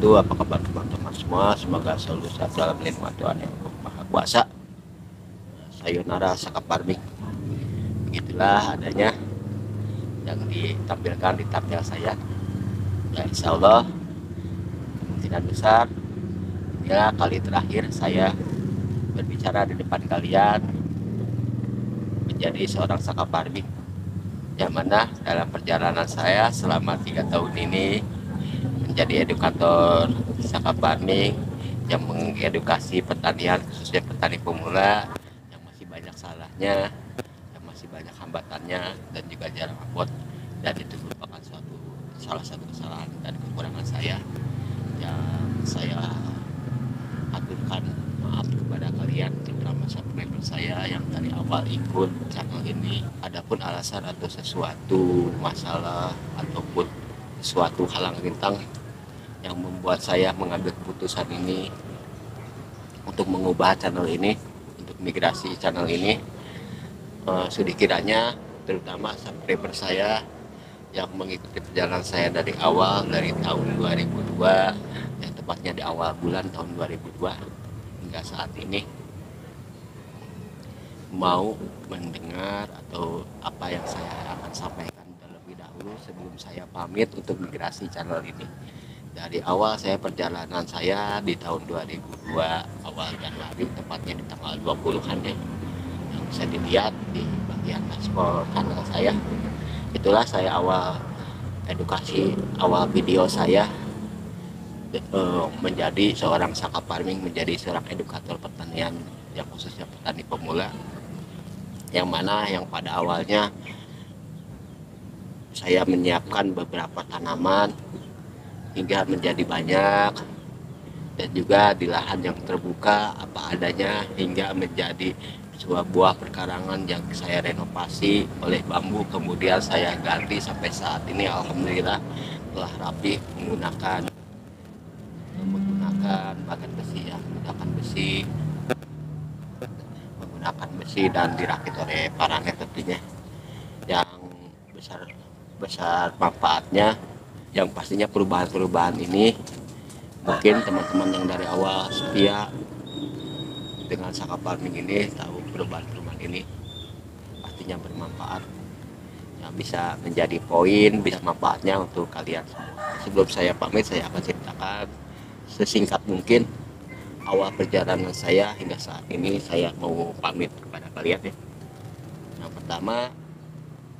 wabarakatuh. Apa kabar teman-teman semua? Semoga selalu sehat dalam lindungan Tuhan yang Maha Kuasa. Sayonara Sakaparmik. Begitulah adanya yang ditampilkan di tampil saya. Ya, insya Allah kemungkinan besar inilah kali terakhir saya berbicara di depan kalian menjadi seorang Sakaparmik, yang mana dalam perjalanan saya selama 3 tahun ini menjadi edukator Sakaparmik yang mengedukasi pertanian, khususnya petani pemula yang masih banyak salahnya, yang masih banyak hambatannya dan juga jarang upload, dan itu merupakan salah satu kesalahan dan kekurangan saya yang saya aturkan maaf kepada kalian, terutama subscriber saya yang dari awal ikut channel ini. Adapun alasan atau sesuatu masalah ataupun suatu halang rintang yang membuat saya mengambil keputusan ini untuk mengubah channel ini, untuk migrasi channel ini, sedikitnya terutama subscriber saya yang mengikuti perjalanan saya dari awal, dari tahun 2002, yang tepatnya di awal bulan tahun 2002 hingga saat ini, mau mendengar atau apa yang saya akan sampaikan terlebih dahulu sebelum saya pamit untuk migrasi channel ini. Dari awal saya perjalanan saya di tahun 2002 awal Januari, tepatnya di tanggal 20-an ya, yang bisa dilihat di bagian dashboard channel saya. Itulah saya awal edukasi, awal video saya menjadi seorang Sakaparmik, menjadi seorang edukator pertanian yang khususnya petani pemula, yang mana yang pada awalnya saya menyiapkan beberapa tanaman hingga menjadi banyak, dan juga di lahan yang terbuka apa adanya hingga menjadi sebuah buah perkarangan yang saya renovasi oleh bambu, kemudian saya ganti sampai saat ini alhamdulillah telah rapi menggunakan bagan besi ya, menggunakan besi dan dirakit oleh paranet tentunya, yang besar manfaatnya, yang pastinya perubahan ini mungkin teman-teman yang dari awal setia dengan Sakaparmik ini tahu perubahan ini pastinya bermanfaat, yang bisa menjadi poin, bisa manfaatnya untuk kalian semua. Sebelum saya pamit, saya akan ceritakan sesingkat mungkin awal perjalanan saya hingga saat ini. Saya mau pamit kepada kalian ya. Yang pertama,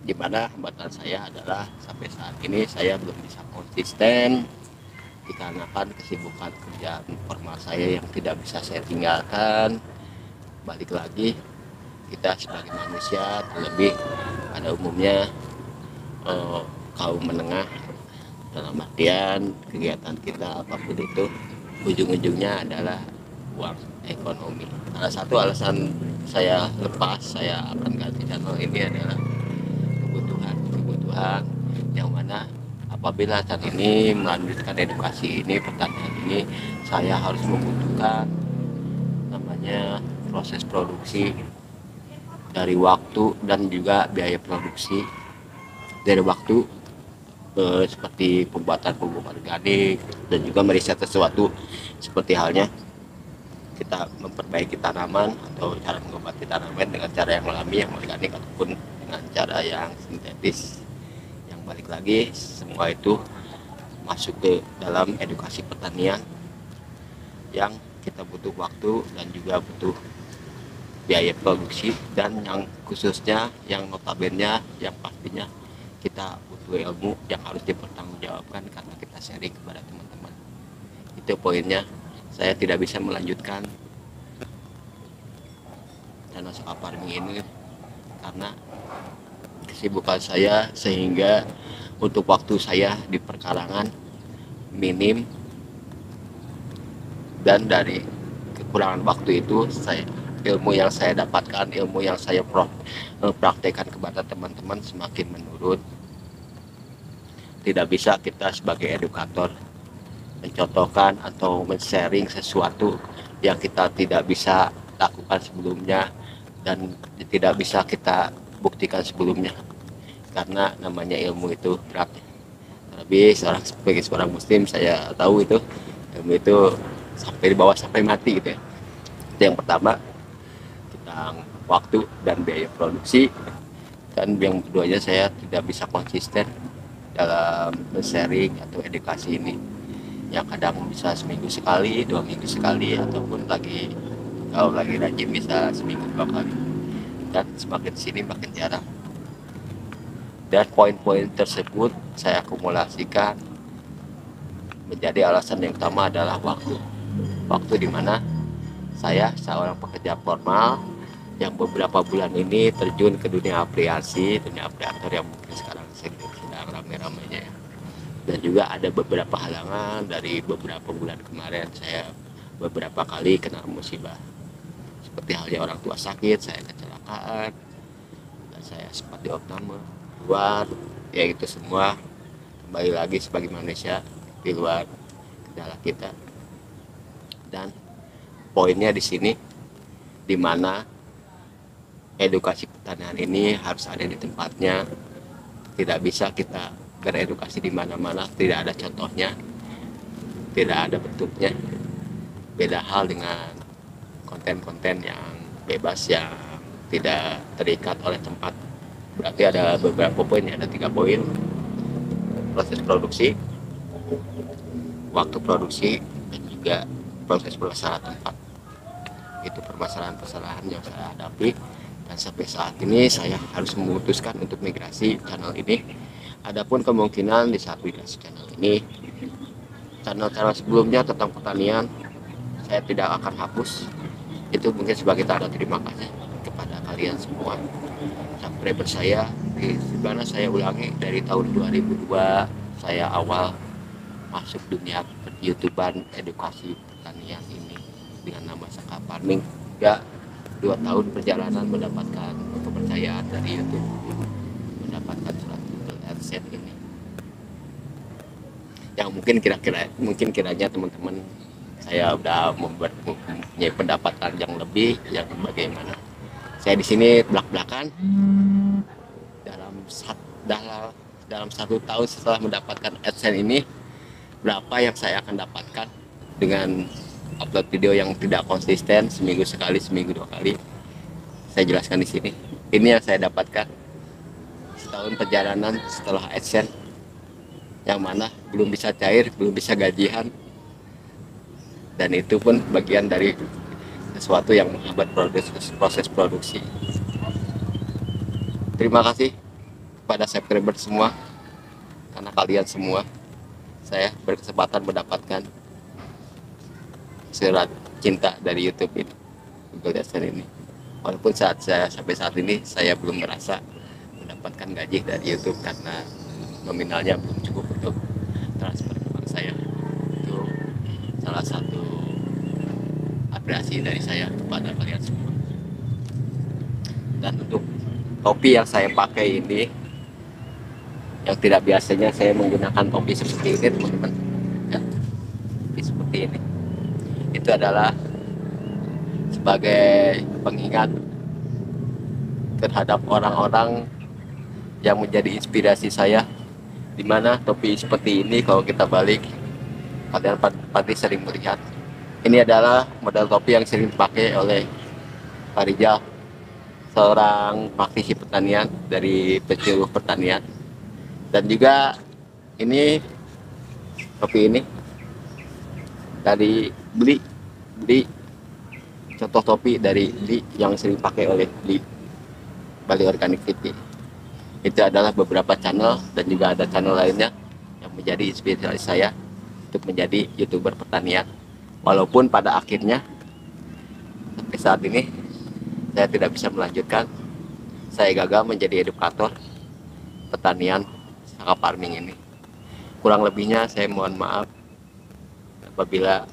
di mana hambatan saya adalah sampai saat ini saya belum bisa konsisten dikarenakan kesibukan kerjaan formal saya yang tidak bisa saya tinggalkan. Balik lagi, kita sebagai manusia, terlebih pada umumnya kaum menengah, dalam artian kegiatan kita apapun itu ujung-ujungnya adalah uang, ekonomi. Salah satu alasan saya lepas, saya akan ganti channel ini adalah kebutuhan yang mana apabila saat ini melanjutkan edukasi ini, pertanian ini, saya harus membutuhkan namanya proses produksi, dari waktu dan juga biaya produksi, dari waktu seperti pembuatan pupuk organik, dan juga meriset sesuatu seperti halnya kita memperbaiki tanaman atau cara mengobati tanaman dengan cara yang alami, yang organik, ataupun dengan cara yang sintetis. Yang balik lagi, semua itu masuk ke dalam edukasi pertanian yang kita butuh waktu dan juga butuh biaya produksi, dan yang khususnya yang notabene yang pastinya kita butuh ilmu yang harus dipertanggungjawabkan karena kita sharing kepada teman-teman. Itu poinnya. Saya tidak bisa melanjutkan channel Sakaparmik ini karena kesibukan saya, sehingga untuk waktu saya di perkarangan minim, dan dari kekurangan waktu itu ilmu yang saya dapatkan, ilmu yang saya praktekkan kepada teman-teman semakin menurun. Tidak bisa kita sebagai edukator mencontohkan atau men-sharing sesuatu yang kita tidak bisa lakukan sebelumnya dan tidak bisa kita buktikan sebelumnya, karena namanya ilmu itu berat. Lebih sebagai seorang muslim, saya tahu itu ilmu itu sampai di bawah sampai mati gitu ya. Itu yang pertama, tentang waktu dan biaya produksi. Dan yang keduanya, saya tidak bisa konsisten dalam sharing atau edukasi ini, yang kadang bisa seminggu sekali, 2 minggu sekali, ataupun kalau lagi rajin bisa seminggu 2 kali, dan semakin sini makin jarang. Dan poin-poin tersebut saya akumulasikan menjadi alasan yang utama adalah waktu dimana saya seorang pekerja formal yang beberapa bulan ini terjun ke dunia afiliator yang mungkin sekarang sedang rame-ramenya ya. Dan juga ada beberapa halangan. Dari beberapa bulan kemarin saya beberapa kali kena musibah, seperti halnya orang tua sakit, saya kecelakaan, dan saya sempat diopname luar, ya itu semua kembali lagi sebagai manusia di luar kendala kita. Dan poinnya di sini, di mana edukasi pertanian ini harus ada di tempatnya. Tidak bisa kita beredukasi di mana-mana, tidak ada contohnya, tidak ada bentuknya. Beda hal dengan konten-konten yang bebas, yang tidak terikat oleh tempat. Berarti ada beberapa poin, ada 3 poin: proses produksi, waktu produksi, dan juga proses pelaksanaan tempat. Itu permasalahan-permasalahan yang saya hadapi, dan sampai saat ini saya harus memutuskan untuk migrasi channel ini. Adapun kemungkinan di saat migrasi channel ini, channel-channel sebelumnya tentang pertanian saya tidak akan hapus. Itu mungkin sebagai tanda terima kasih kepada kalian semua. Subscriber saya, di mana saya ulangi, dari tahun 2002 saya awal masuk dunia YouTuber edukasi pertanian ini dengan nama Saka Farming. Ya, 2 tahun perjalanan mendapatkan kepercayaan dari YouTube, mendapatkan surat Google AdSense ini, yang mungkin kiranya teman-teman saya udah mempunyai pendapatan yang lebih, yang bagaimana. Saya di sini belak-belakan dalam 1 tahun setelah mendapatkan AdSense ini, berapa yang saya akan dapatkan dengan upload video yang tidak konsisten, seminggu sekali, seminggu 2 kali. Saya jelaskan di sini. Ini yang saya dapatkan setahun perjalanan setelah AdSense, yang mana belum bisa cair, belum bisa gajian, dan itu pun bagian dari sesuatu yang menghambat proses produksi. Terima kasih kepada subscriber semua, karena kalian semua saya berkesempatan mendapatkan surat cinta dari YouTube ini, Google AdSense ini. Walaupun sampai saat ini saya belum merasa mendapatkan gaji dari YouTube, karena nominalnya belum cukup untuk transfer ke bank saya. Itu salah satu apresiasi dari saya kepada kalian semua. Dan untuk topi yang saya pakai ini, yang tidak biasanya saya menggunakan topi seperti ini, teman-teman ya, seperti ini, itu adalah sebagai pengingat terhadap orang-orang yang menjadi inspirasi saya, dimana topi seperti ini kalau kita balik, kalian pasti sering melihat. Ini adalah model topi yang sering dipakai oleh Pak Rijal, seorang praktisi pertanian dari penyuluh pertanian. Dan juga ini topi ini dari beli contoh topi dari beli yang sering pakai oleh Bali Organic TV. Itu adalah beberapa channel, dan juga ada channel lainnya yang menjadi inspirasi saya untuk menjadi YouTuber pertanian. Walaupun pada akhirnya sampai saat ini saya tidak bisa melanjutkan, saya gagal menjadi edukator pertanian Saka Farming ini. Kurang lebihnya saya mohon maaf apabila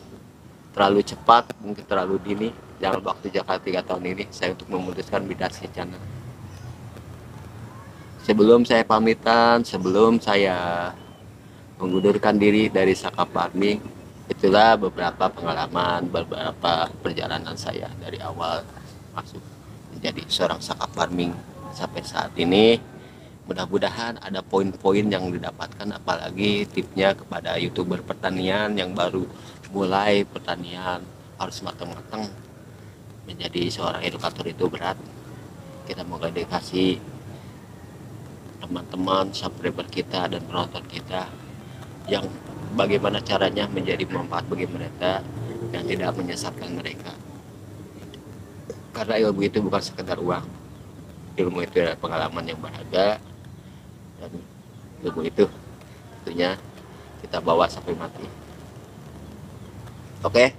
terlalu cepat, mungkin terlalu dini dalam waktu jangka 3 tahun ini saya untuk memutuskan migrasi channel. Sebelum saya pamitan, sebelum saya mengundurkan diri dari Saka Farming, itulah beberapa pengalaman, beberapa perjalanan saya dari awal masuk menjadi seorang Saka Farming sampai saat ini. Mudah-mudahan ada poin-poin yang didapatkan, apalagi tipsnya kepada YouTuber pertanian yang baru mulai pertanian harus matang-matang. Menjadi seorang edukator itu berat. Kita mau edukasi teman-teman, subscriber kita dan penonton kita yang bagaimana caranya menjadi manfaat bagi mereka yang tidak menyesatkan mereka. Karena ilmu itu bukan sekedar uang, ilmu itu adalah pengalaman yang berharga, dan ilmu itu tentunya kita bawa sampai mati. Oke,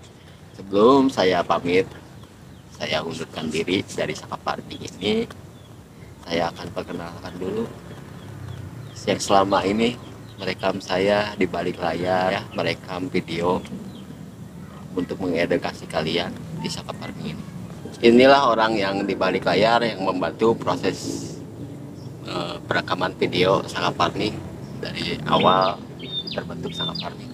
sebelum saya pamit, saya undurkan diri dari Sakapardi ini. Saya akan perkenalkan dulu yang selama ini merekam saya di balik layar, ya, merekam video untuk mengedukasi kalian di Sakapardi ini. Inilah orang yang di balik layar yang membantu proses perekaman video Sakapardi dari awal terbentuk Sakapardi.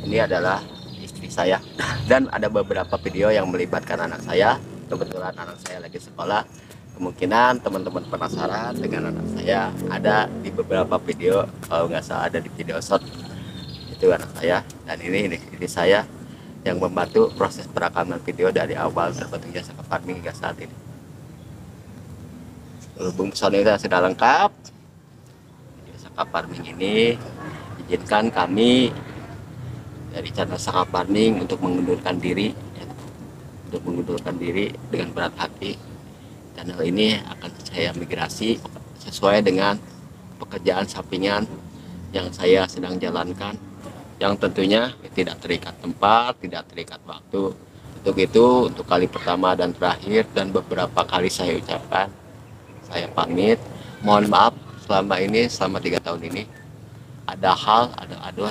Ini adalah istri saya, dan ada beberapa video yang melibatkan anak saya. Kebetulan anak saya lagi sekolah. Kemungkinan teman-teman penasaran dengan anak saya, ada di beberapa video, kalau nggak salah ada di video short, itu anak saya. Dan ini saya yang membantu proses perekaman video dari awal terbentuknya Sakapardi hingga saat ini. Berhubung personilnya sudah lengkap, Sakapardi ini izinkan kami dari channel Sakapardi untuk mengundurkan diri, ya, untuk mengundurkan diri dengan berat hati. Channel ini akan saya migrasi sesuai dengan pekerjaan sampingan yang saya sedang jalankan, yang tentunya tidak terikat tempat, tidak terikat waktu. Untuk itu, untuk kali pertama dan terakhir dan beberapa kali saya ucapkan, saya pamit. Mohon maaf selama 3 tahun ini ada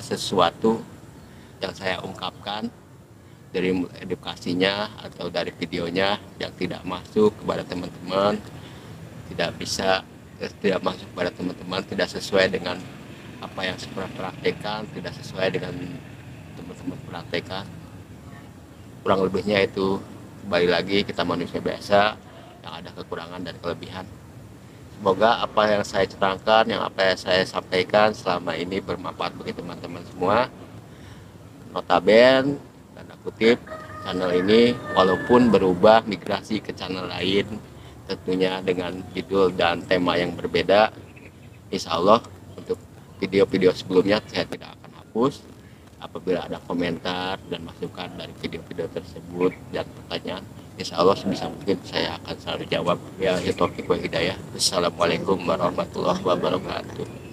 sesuatu yang saya ungkapkan dari edukasinya atau dari videonya yang tidak masuk kepada teman-teman, tidak masuk kepada teman-teman, tidak sesuai dengan apa yang saya praktekkan, tidak sesuai dengan teman-teman praktekkan. Kurang lebihnya itu, kembali lagi kita manusia biasa yang ada kekurangan dan kelebihan. Semoga apa yang saya ceritakan, apa yang saya sampaikan selama ini bermanfaat bagi teman-teman semua. Notaben, tanda kutip, channel ini walaupun berubah migrasi ke channel lain, tentunya dengan judul dan tema yang berbeda, insya Allah untuk video-video sebelumnya saya tidak akan hapus. Apabila ada komentar dan masukan dari video-video tersebut dan pertanyaan, insya Allah sebisa mungkin saya akan selalu jawab. Ya, taufiq wa hidayah. Assalamualaikum warahmatullahi wabarakatuh.